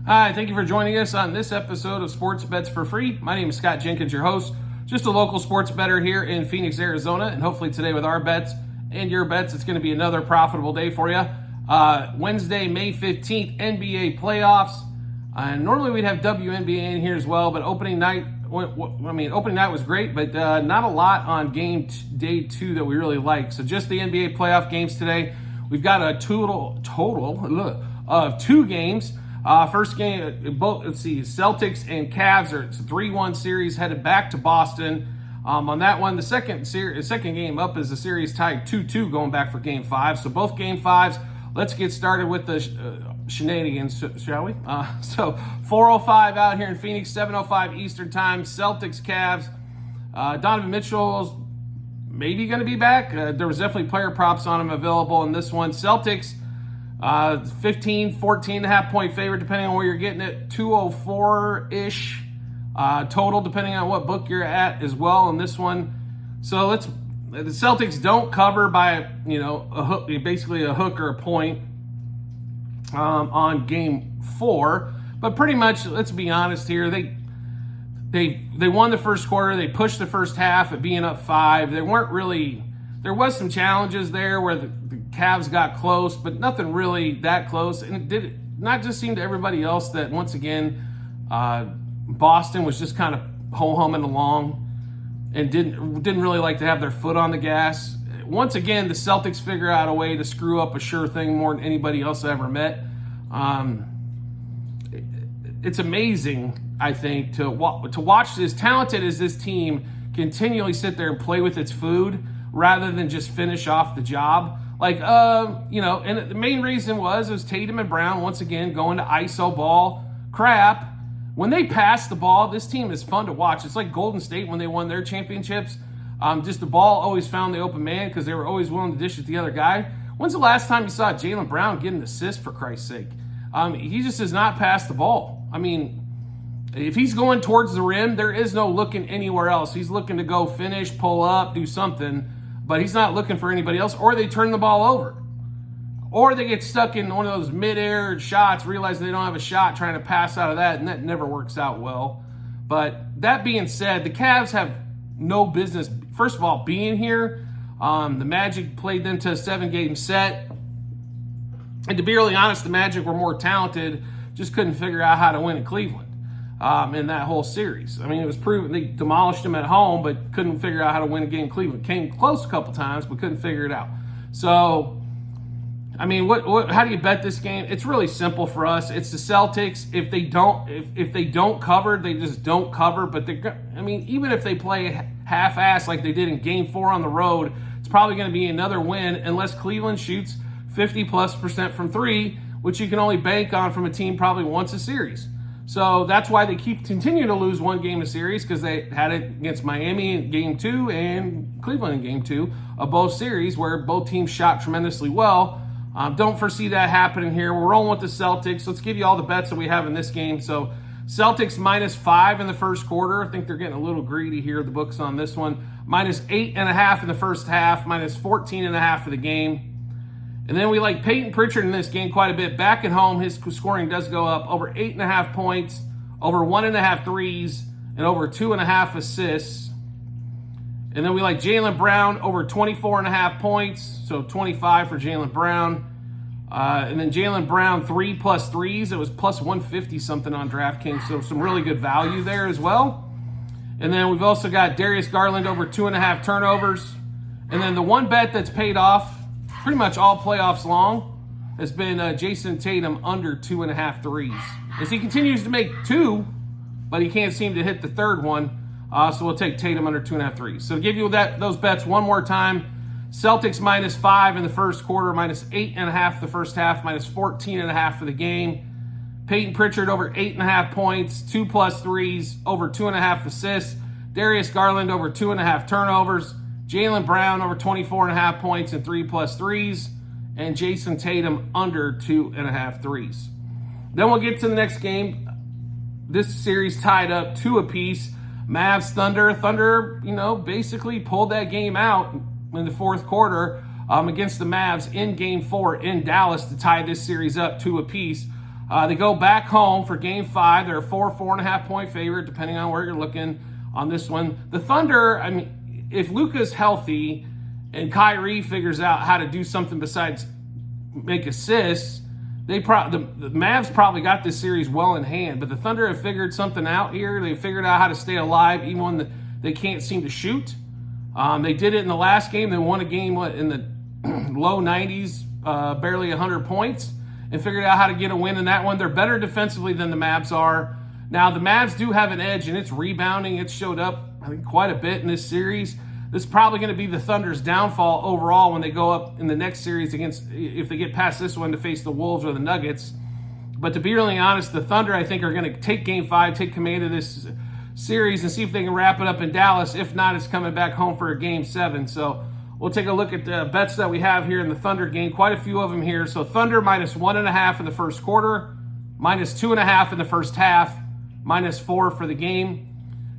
Hi, thank you for joining us on this episode of Sports Bets for Free. My name is Scott Jenkins, your host, just a local sports bettor here in Phoenix, Arizona, and hopefully today with our bets and your bets, it's going to be another profitable day for you. Wednesday, May 15th, NBA playoffs. Normally we'd have WNBA in here as well, but opening night was great, but not a lot on day 2 that we really like. So just the NBA playoff games today. We've got a total of 2 games. First game, Celtics and Cavs it's a 3-1 series headed back to Boston. On that one, the second game up is the series tied 2-2 going back for Game 5. So both Game 5s. Let's get started with the shenanigans, shall we? So 4:05 out here in Phoenix, 7:05 Eastern Time. Celtics, Cavs. Donovan Mitchell's maybe going to be back. There was definitely player props on him available in this one. Celtics. 14.5 point favorite, depending on where you're getting it. 204-ish total, depending on what book you're at as well in this one. So the Celtics don't cover by, a hook, basically a hook or a point on Game 4. But pretty much, let's be honest here, they won the first quarter. They pushed the first half at being up 5. There was some challenges there where the Cavs got close, but nothing really that close. And it did not just seem to everybody else that, once again, Boston was just kind of ho-humming along and didn't really like to have their foot on the gas. Once again, the Celtics figure out a way to screw up a sure thing more than anybody else I ever met. It's amazing, I think, to watch as talented as this team continually sit there and play with its food rather than just finish off the job. And the main reason was Tatum and Brown, once again, going to ISO ball crap. When they pass the ball, this team is fun to watch. It's like Golden State when they won their championships. Just the ball always found the open man because they were always willing to dish it to the other guy. When's the last time you saw Jaylen Brown get an assist, for Christ's sake? He just does not pass the ball. I mean, if he's going towards the rim, there is no looking anywhere else. He's looking to go finish, pull up, do something. But he's not looking for anybody else, or they turn the ball over. Or they get stuck in one of those mid-air shots, realize they don't have a shot, trying to pass out of that, and that never works out well. But that being said, the Cavs have no business, first of all, being here. The Magic played them to a 7-game set. And to be really honest, the Magic were more talented, just couldn't figure out how to win in Cleveland. In that whole series. I mean, it was proven they demolished them at home, but couldn't figure out how to win a game in Cleveland. Came close a couple times, but couldn't figure it out. So, I mean, how do you bet this game? It's really simple for us. It's the Celtics. If they don't cover, they just don't cover. But even if they play half-ass like they did in Game 4 on the road, it's probably going to be another win unless Cleveland shoots 50+% from 3, which you can only bank on from a team probably once a series. So that's why they continue to lose one game a series, because they had it against Miami in Game 2 and Cleveland in Game 2 of both series, where both teams shot tremendously well. Don't foresee that happening here. We're rolling with the Celtics. Let's give you all the bets that we have in this game. So Celtics -5 in the first quarter. I think they're getting a little greedy here, the books on this one. -8.5 in the first half, -14.5 for the game. And then we like Peyton Pritchard in this game quite a bit. Back at home, his scoring does go up. Over 8.5 points, over 1.5 threes, and over 2.5 assists. And then we like Jaylen Brown over 24.5 points, so 25 for Jaylen Brown. And then Jaylen Brown 3+ threes. It was plus 150 something on DraftKings, so some really good value there as well. And then we've also got Darius Garland over 2.5 turnovers. And then the one bet that's paid off pretty much all playoffs long has been Jason Tatum under 2.5 threes. As he continues to make 2, but he can't seem to hit the third one, so we'll take Tatum under 2.5 threes. So to give you those bets one more time, Celtics -5 in the first quarter, -8.5 the first half, -14.5 for the game. Peyton Pritchard over 8.5 points, 2+ threes, over 2.5 assists. Darius Garland over 2.5 turnovers. Jaylen Brown over 24.5 points and 3+ threes. And Jason Tatum under 2.5 threes. Then we'll get to the next game. This series tied up 2 apiece. Mavs Thunder. Thunder, basically pulled that game out in the fourth quarter against the Mavs in Game 4 in Dallas to tie this series up 2 apiece. They go back home for Game 5. They're a 4.5 point favorite, depending on where you're looking on this one. The Thunder, I mean, if Luka's healthy and Kyrie figures out how to do something besides make assists, the Mavs probably got this series well in hand. But the Thunder have figured something out here. They figured out how to stay alive even when they can't seem to shoot. They did it in the last game. They won a game in the low 90s, barely 100 points, and figured out how to get a win in that one. They're better defensively than the Mavs are. Now, the Mavs do have an edge, and it's rebounding. It showed up, I think, quite a bit in this series. This is probably going to be the Thunder's downfall overall when they go up in the next series if they get past this one to face the Wolves or the Nuggets. But to be really honest, the Thunder, I think, are going to take Game 5, take command of this series, and see if they can wrap it up in Dallas. If not, it's coming back home for a Game 7. So we'll take a look at the bets that we have here in the Thunder game. Quite a few of them here. So Thunder -1.5 in the first quarter, -2.5 in the first half, -4 for the game.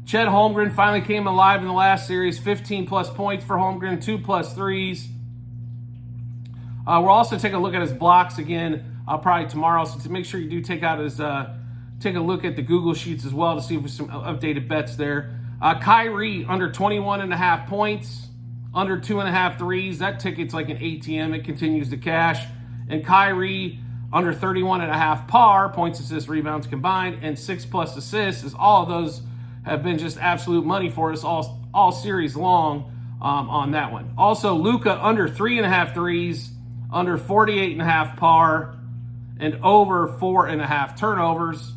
Chet Holmgren finally came alive in the last series. 15-plus points for Holmgren, 2+ threes. We'll also take a look at his blocks again probably tomorrow. So to make sure you do take a look at the Google Sheets as well to see if there's some updated bets there. Kyrie under 21.5 points, under 2.5 threes. That ticket's like an ATM. It continues to cash. And Kyrie under 31.5 par, points, assists, rebounds combined, and 6+ assists. As all of those have been just absolute money for us all series long on that one. Also, Luka under 3.5 threes, under 48.5 par, and over 4.5 turnovers.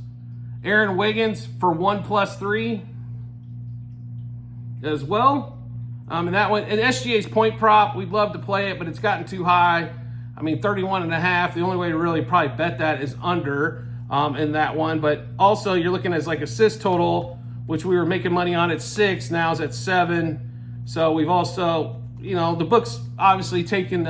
Aaron Wiggins for 1+ 3 as well. And that one, and SGA's point prop, we'd love to play it, but it's gotten too high. I mean, 31.5. The only way to really probably bet that is under in that one. But also, you're looking at like assist total, which we were making money on at 6. Now is at 7. So we've also, the book's obviously taking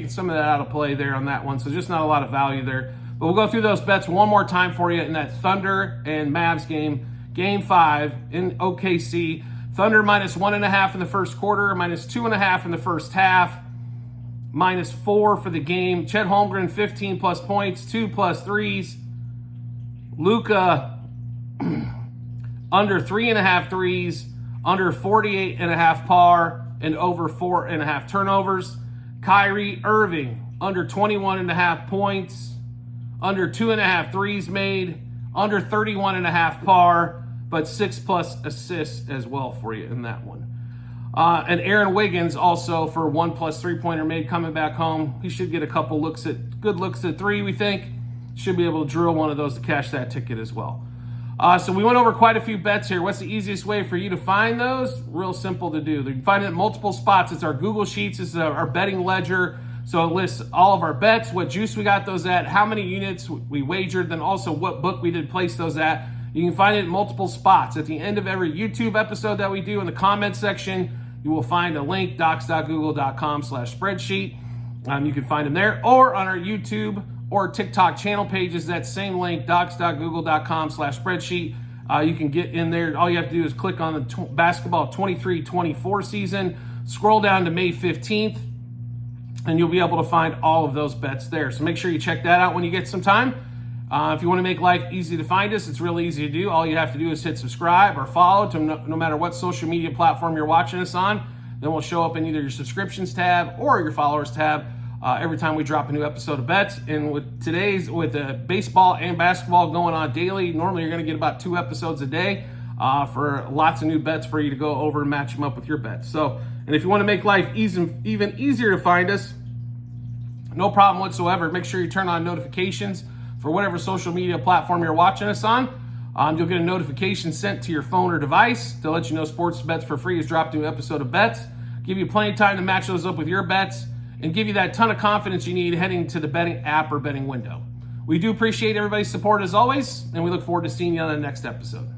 some of that out of play there on that one. So just not a lot of value there. But we'll go through those bets one more time for you in that Thunder and Mavs game, Game 5 in OKC. Thunder -1.5 in the first quarter, -2.5 in the first half, -4 for the game. Chet Holmgren, 15+ points, 2+ threes. Luka, under 3.5 threes, under 48.5 par, and over 4.5 turnovers. Kyrie Irving, under 21.5 points, under 2.5 threes made, under 31.5 par, but 6+ assists as well for you in that one. And Aaron Wiggins also for 1+ 3-pointer made coming back home. He should get a couple good looks at 3, we think. Should be able to drill one of those to cash that ticket as well. So we went over quite a few bets here. What's the easiest way for you to find those? Real simple to do. You can find it in multiple spots. It's our Google Sheets. It's our betting ledger. So it lists all of our bets, what juice we got those at, how many units we wagered, then also what book we did place those at. You can find it in multiple spots. At the end of every YouTube episode that we do, in the comments section, you will find a link, docs.google.com/spreadsheet. You can find them there, or on our YouTube or TikTok channel pages, that same link, docs.google.com/spreadsheet. You can get in there. All you have to do is click on the basketball 23-24 season, scroll down to May 15th, and you'll be able to find all of those bets there. So make sure you check that out when you get some time. If you want to make life easy to find us, it's really easy to do. All you have to do is hit subscribe or follow to no matter what social media platform you're watching us on. Then we'll show up in either your subscriptions tab or your followers tab every time we drop a new episode of bets. And with baseball and basketball going on daily, normally you're going to get about 2 episodes a day for lots of new bets for you to go over and match them up with your bets. So, and if you want to make life even easier to find us, no problem whatsoever. Make sure you turn on notifications for whatever social media platform you're watching us on. You'll get a notification sent to your phone or device to let you know Sports Bets for Free has dropped a new episode of bets. Give you plenty of time to match those up with your bets and give you that ton of confidence you need heading to the betting app or betting window. We do appreciate everybody's support as always, and we look forward to seeing you on the next episode.